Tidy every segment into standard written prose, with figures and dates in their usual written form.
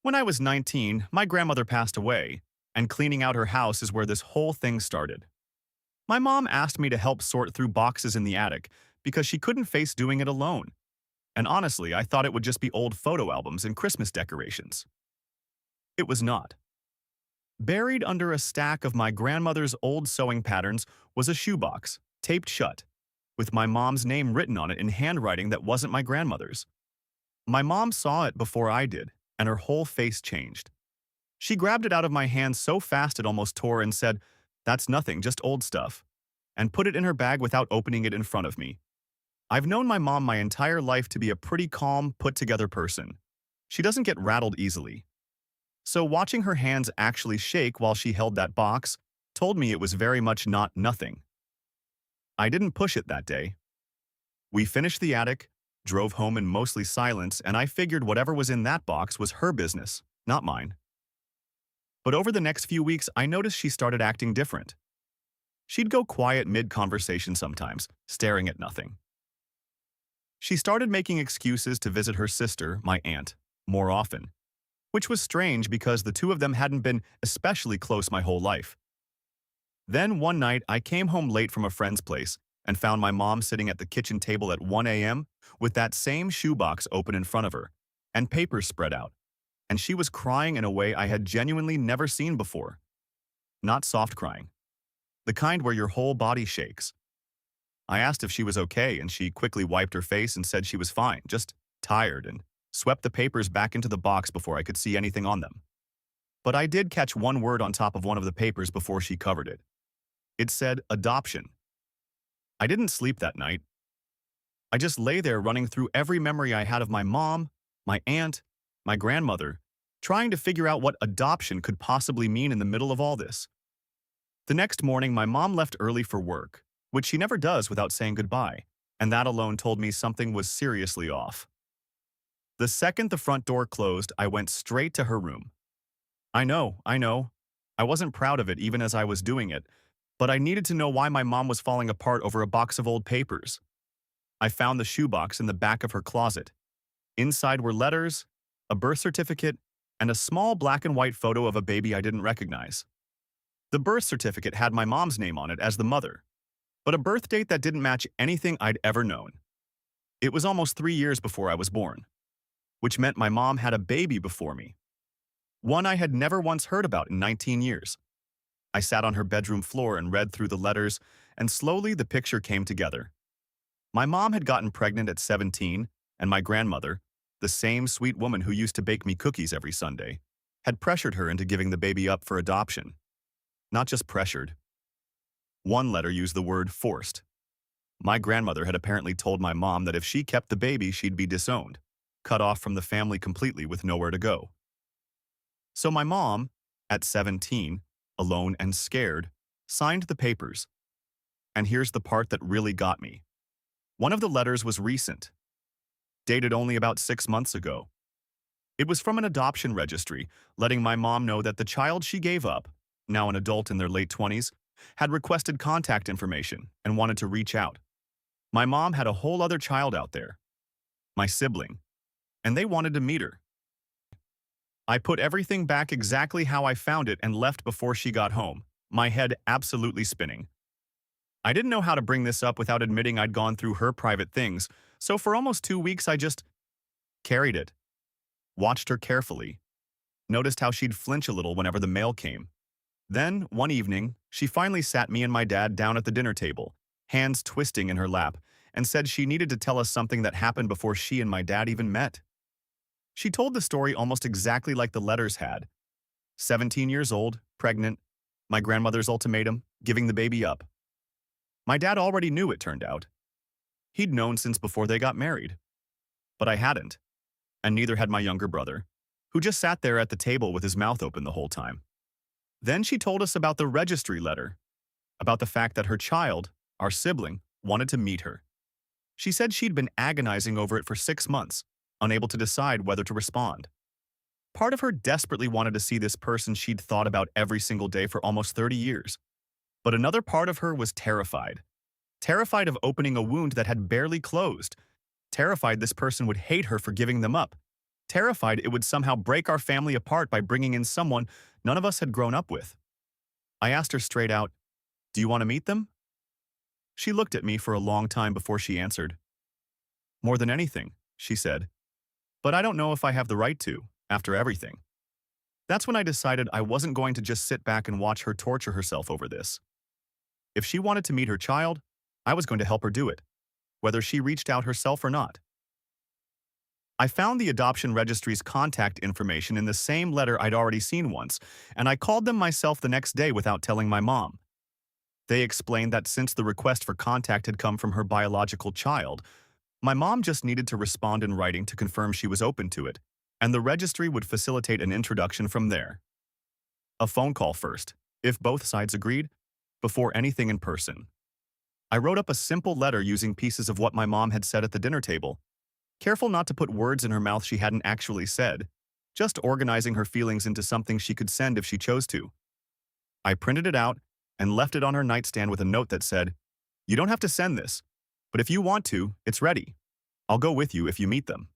When I was 19, my grandmother passed away, and cleaning out her house is where this whole thing started. My mom asked me to help sort through boxes in the attic because she couldn't face doing it alone. And honestly, I thought it would just be old photo albums and Christmas decorations. It was not. Buried under a stack of my grandmother's old sewing patterns was a shoebox, taped shut, with my mom's name written on it in handwriting that wasn't my grandmother's. My mom saw it before I did, and her whole face changed. She grabbed it out of my hand so fast it almost tore and said, "That's nothing, just old stuff," and put it in her bag without opening it in front of me. I've known my mom my entire life to be a pretty calm, put-together person. She doesn't get rattled easily. So watching her hands actually shake while she held that box told me it was very much not nothing. I didn't push it that day. We finished the attic, drove home in mostly silence, and I figured whatever was in that box was her business, not mine. But over the next few weeks, I noticed she started acting different. She'd go quiet mid-conversation sometimes, staring at nothing. She started making excuses to visit her sister, my aunt, more often, which was strange because the two of them hadn't been especially close my whole life. Then one night, I came home late from a friend's place and found my mom sitting at the kitchen table at 1 a.m. with that same shoebox open in front of her and papers spread out, and she was crying in a way I had genuinely never seen before. Not soft crying, the kind where your whole body shakes. I asked if she was okay, and she quickly wiped her face and said she was fine, just tired, and swept the papers back into the box before I could see anything on them. But I did catch one word on top of one of the papers before she covered it. It said adoption. I didn't sleep that night. I just lay there running through every memory I had of my mom, my aunt, my grandmother, trying to figure out what adoption could possibly mean in the middle of all this. The next morning, my mom left early for work, which she never does without saying goodbye, and that alone told me something was seriously off. The second the front door closed, I went straight to her room. I know. I wasn't proud of it even as I was doing it, but I needed to know why my mom was falling apart over a box of old papers. I found the shoebox in the back of her closet. Inside were letters, a birth certificate, and a small black and white photo of a baby I didn't recognize. The birth certificate had my mom's name on it as the mother, but a birth date that didn't match anything I'd ever known. It was almost 3 years before I was born, which meant my mom had a baby before me. One I had never once heard about in 19 years. I sat on her bedroom floor and read through the letters, and slowly the picture came together. My mom had gotten pregnant at 17, and my grandmother, the same sweet woman who used to bake me cookies every Sunday, had pressured her into giving the baby up for adoption. Not just pressured. One letter used the word forced. My grandmother had apparently told my mom that if she kept the baby, she'd be disowned, cut off from the family completely with nowhere to go. So my mom, at 17, alone and scared, signed the papers. And here's the part that really got me. One of the letters was recent, dated only about 6 months ago. It was from an adoption registry, letting my mom know that the child she gave up, now an adult in their late 20s, had requested contact information and wanted to reach out. My mom had a whole other child out there, my sibling, and they wanted to meet her. I put everything back exactly how I found it and left before she got home, my head absolutely spinning. I didn't know how to bring this up without admitting I'd gone through her private things, so for almost 2 weeks I just carried it, watched her carefully, noticed how she'd flinch a little whenever the mail came. Then, one evening, she finally sat me and my dad down at the dinner table, hands twisting in her lap, and said she needed to tell us something that happened before she and my dad even met. She told the story almost exactly like the letters had. 17 years old, pregnant, my grandmother's ultimatum, giving the baby up. My dad already knew, it turned out. He'd known since before they got married. But I hadn't, and neither had my younger brother, who just sat there at the table with his mouth open the whole time. Then she told us about the registry letter, about the fact that her child, our sibling, wanted to meet her. She said she'd been agonizing over it for 6 months, unable to decide whether to respond. Part of her desperately wanted to see this person she'd thought about every single day for almost 30 years. But another part of her was terrified. Terrified of opening a wound that had barely closed. Terrified this person would hate her for giving them up. terrified it would somehow break our family apart by bringing in someone none of us had grown up with. I asked her straight out, "Do you want to meet them?" She looked at me for a long time before she answered. "More than anything," she said. "But I don't know if I have the right to, after everything." That's when I decided I wasn't going to just sit back and watch her torture herself over this. If she wanted to meet her child, I was going to help her do it, whether she reached out herself or not. I found the adoption registry's contact information in the same letter I'd already seen once, and I called them myself the next day without telling my mom. They explained that since the request for contact had come from her biological child, my mom just needed to respond in writing to confirm she was open to it, and the registry would facilitate an introduction from there. A phone call first, if both sides agreed, before anything in person. I wrote up a simple letter using pieces of what my mom had said at the dinner table, careful not to put words in her mouth she hadn't actually said, just organizing her feelings into something she could send if she chose to. I printed it out and left it on her nightstand with a note that said, "You don't have to send this, but if you want to, it's ready. I'll go with you if you meet them."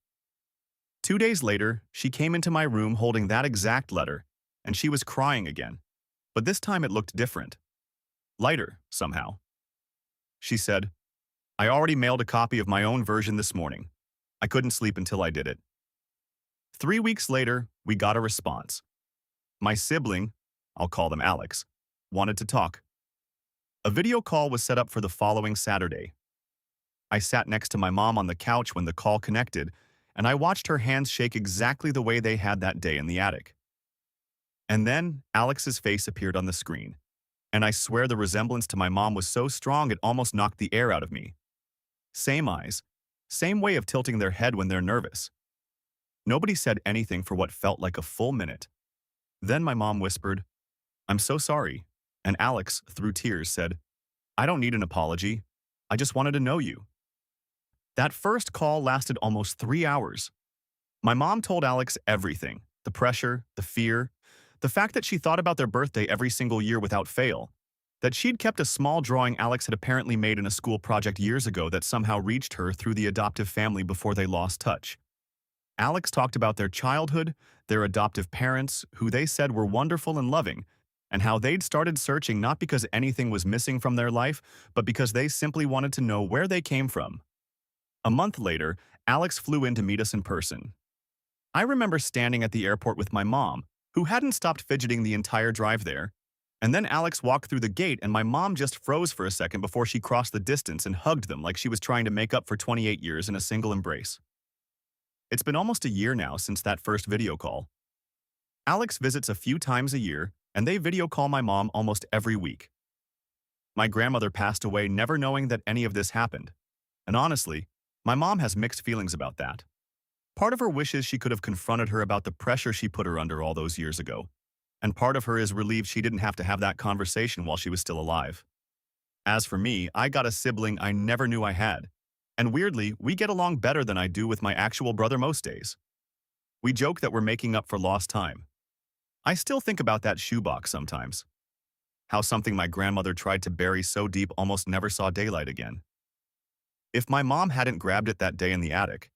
2 days later, she came into my room holding that exact letter, and she was crying again. But this time it looked different. Lighter, somehow. She said, "I already mailed a copy of my own version this morning. I couldn't sleep until I did it." 3 weeks later, we got a response. My sibling, I'll call them Alex, wanted to talk. A video call was set up for the following Saturday. I sat next to my mom on the couch when the call connected, and I watched her hands shake exactly the way they had that day in the attic. And then Alex's face appeared on the screen, and I swear the resemblance to my mom was so strong it almost knocked the air out of me. Same eyes, same way of tilting their head when they're nervous. Nobody said anything for what felt like a full minute. Then my mom whispered, "I'm so sorry," and Alex, through tears, said, "I don't need an apology. I just wanted to know you." That first call lasted almost 3 hours. My mom told Alex everything, the pressure, the fear, the fact that she thought about their birthday every single year without fail, that she'd kept a small drawing Alex had apparently made in a school project years ago that somehow reached her through the adoptive family before they lost touch. Alex talked about their childhood, their adoptive parents, who they said were wonderful and loving, and how they'd started searching not because anything was missing from their life, but because they simply wanted to know where they came from. A month later, Alex flew in to meet us in person. I remember standing at the airport with my mom, who hadn't stopped fidgeting the entire drive there, and then Alex walked through the gate and my mom just froze for a second before she crossed the distance and hugged them like she was trying to make up for 28 years in a single embrace. It's been almost a year now since that first video call. Alex visits a few times a year, and they video call my mom almost every week. My grandmother passed away never knowing that any of this happened. And honestly, my mom has mixed feelings about that. Part of her wishes she could have confronted her about the pressure she put her under all those years ago, and part of her is relieved she didn't have to have that conversation while she was still alive. As for me, I got a sibling I never knew I had, and weirdly, we get along better than I do with my actual brother most days. We joke that we're making up for lost time. I still think about that shoebox sometimes. How something my grandmother tried to bury so deep almost never saw daylight again. If my mom hadn't grabbed it that day in the attic,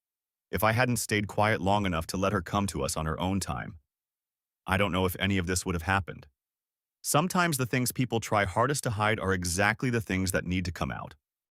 if I hadn't stayed quiet long enough to let her come to us on her own time, I don't know if any of this would have happened. Sometimes the things people try hardest to hide are exactly the things that need to come out.